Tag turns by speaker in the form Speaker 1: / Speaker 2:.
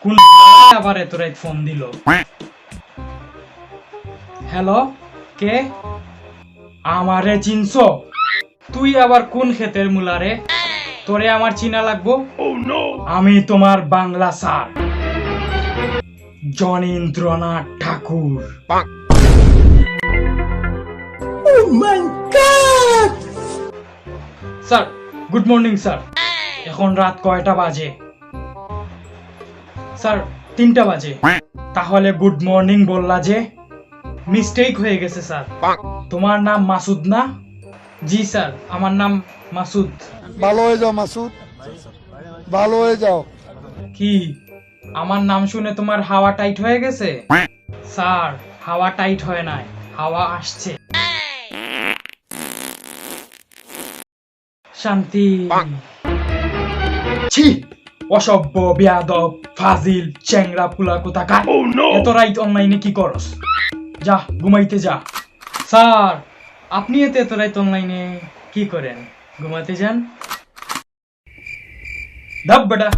Speaker 1: কোন আবার এত রাত ফোন দিল? হ্যালো, কে? আমারে চিনছো? তুই আবার কোন ক্ষেতের মুলারে? তোরে আমার চিনা লাগবো? আমি তোমার Bangla sir Janindranath Thakur. Sir, good morning sir. এখন রাত কয়টা বাজে? স্যার, 3টা বাজে। তাহলে গুড মর্নিং বললা যে? মিস্টেক হয়ে গেছে স্যার। তোমার নাম মাসুদ না? জি স্যার, আমার নাম মাসুদ।
Speaker 2: ভালো হয়ে যাও মাসুদ, ভালো হয়ে যাও।
Speaker 1: কি আমার নাম শুনে তোমার হাওয়া টাইট হয়ে গেছে? স্যার, হাওয়া টাইট হয় নাই, হাওয়া আসছে। শান্তি। ছি, অসভ্য, বেয়াদব, ফাজিল, চ্যাংড়া পুলা কোথাকার। এত রাইট অনলাইনে কি করস? যা ঘুমাইতে যা। স্যার, আপনি এত রাইট অনলাইনে কি করেন? ঘুমাতে যান। দাব বেটা।